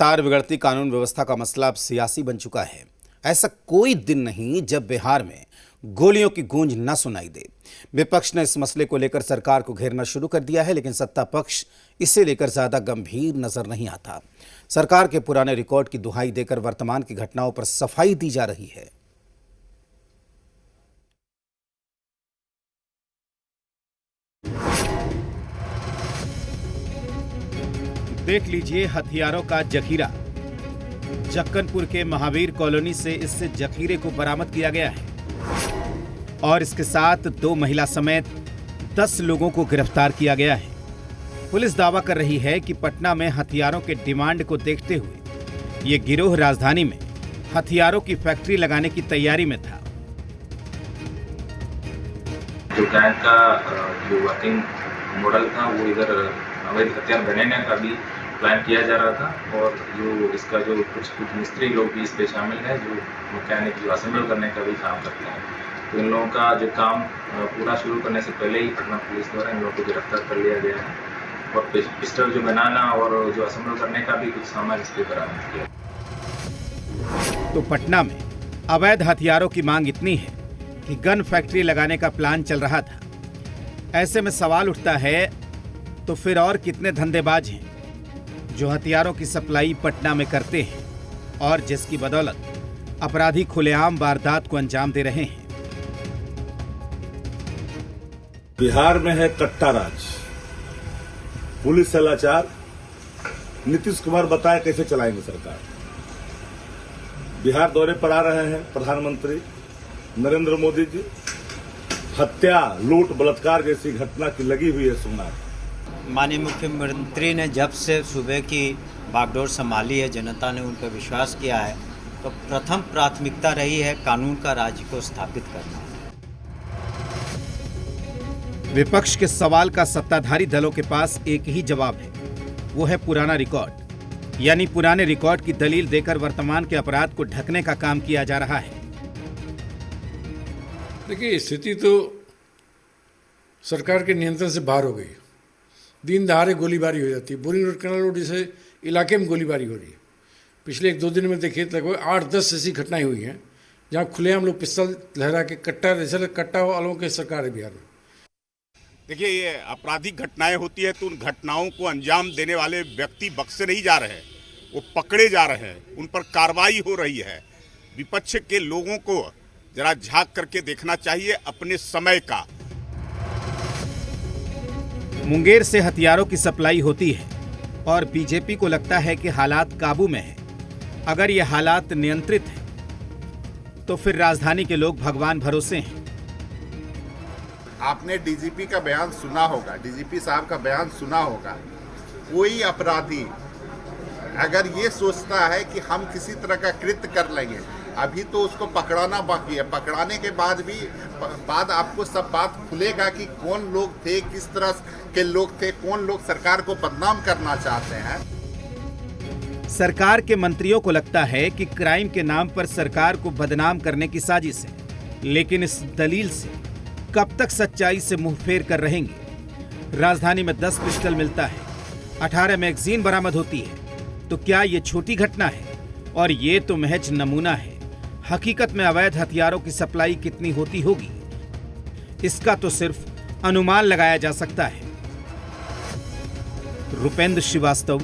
लगातार बिगड़ती कानून व्यवस्था का मसला अब सियासी बन चुका है। ऐसा कोई दिन नहीं जब बिहार में गोलियों की गूंज न सुनाई दे। विपक्ष ने इस मसले को लेकर सरकार को घेरना शुरू कर दिया है, लेकिन सत्ता पक्ष इसे लेकर ज्यादा गंभीर नजर नहीं आता। सरकार के पुराने रिकॉर्ड की दुहाई देकर वर्तमान की घटनाओं पर सफाई दी जा रही है। देख लीजिए हथियारों का जखीरा। जक्कनपुर के महावीर कॉलोनी से इससे जखीरे को बरामद किया गया है और इसके साथ 2 महिला समेत 10 लोगों को गिरफ्तार किया गया है। पुलिस दावा कर रही है कि पटना में हथियारों के डिमांड को देखते हुए ये गिरोह राजधानी में हथियारों की फैक्ट्री लगाने की तैयारी में था। जो गैंग का जो वर्किंग मॉडल था वो इधर अवैध हथियार बनाने का भी प्लान किया जा रहा था और जो इसका जो कुछ मिस्त्री लोग भी इस पे शामिल है, जो मैकेनिक जो असेंबल करने का भी काम करते हैं। तो इन लोगों का जो काम पूरा शुरू करने से पहले ही पटना पुलिस द्वारा इन लोगों को गिरफ्तार कर लिया गया है और पिस्टल जो बनाना और जो असेंबल करने का भी कुछ सामान इस पे बरामद किया। तो पटना में अवैध हथियारों की मांग इतनी है कि गन फैक्ट्री लगाने का प्लान चल रहा था। ऐसे में सवाल उठता है, तो फिर और कितने धंधेबाज हैं जो हथियारों की सप्लाई पटना में करते हैं और जिसकी बदौलत अपराधी खुलेआम वारदात को अंजाम दे रहे हैं। बिहार में है कट्टा राज, पुलिस से लाचार। नीतीश कुमार बताएं कैसे चलाएंगे सरकार। बिहार दौरे पर आ रहे हैं प्रधानमंत्री नरेंद्र मोदी जी। हत्या, लूट, बलात्कार जैसी घटना की लगी हुई है सुनार। माननीय मुख्यमंत्री ने जब से सूबे की बागडोर संभाली है, जनता ने उन पर विश्वास किया है, तो प्रथम प्राथमिकता रही है कानून का राज्य को स्थापित करना। विपक्ष के सवाल का सत्ताधारी दलों के पास एक ही जवाब है, वो है पुराना रिकॉर्ड। यानी पुराने रिकॉर्ड की दलील देकर वर्तमान के अपराध को ढकने का काम किया जा रहा है। देखिए, स्थिति तो सरकार के नियंत्रण से बाहर हो गई। दिन दहाड़े गोलीबारी हो जाती है। बोरिंग रोड, कैनाल रोड जैसे इलाके में गोलीबारी हो रही है। पिछले 1-2 दिन में देखिए लगभग 8-10 ऐसी घटनाएं हुई हैं जहां खुलेआम लोग पिस्तौल लहरा के कट्टा वालों की सरकार है बिहार में। देखिए, ये आपराधिक घटनाएं होती है तो उन घटनाओं को अंजाम देने वाले व्यक्ति बख्शे नहीं जा रहे हैं, वो पकड़े जा रहे हैं, उन पर कार्रवाई हो रही है। विपक्ष के लोगों को जरा झांक करके देखना चाहिए अपने समय का। मुंगेर से हथियारों की सप्लाई होती है और बीजेपी को लगता है कि हालात काबू में है। अगर ये हालात नियंत्रित हैं, तो फिर राजधानी के लोग भगवान भरोसे हैं। आपने डीजीपी का बयान सुना होगा, डीजीपी साहब का बयान सुना होगा। कोई अपराधी अगर ये सोचता है कि हम किसी तरह का कृत्य कर लेंगे, अभी तो उसको पकड़ाना बाकी है। पकड़ाने के बाद आपको सब बात खुलेगा कि कौन लोग थे, किस तरह के लोग थे, कौन लोग सरकार को बदनाम करना चाहते हैं। सरकार के मंत्रियों को लगता है कि क्राइम के नाम पर सरकार को बदनाम करने की साजिश है, लेकिन इस दलील से कब तक सच्चाई से मुंह फेर कर रहेंगे। राजधानी में 10 पिस्टल मिलता है, 18 मैगजीन बरामद होती है। तो क्या ये छोटी घटना है? और ये तो महज नमूना है। हकीकत में अवैध हथियारों की सप्लाई कितनी होती होगी, इसका तो सिर्फ अनुमान लगाया जा सकता है। रुपेंद्र श्रीवास्तव,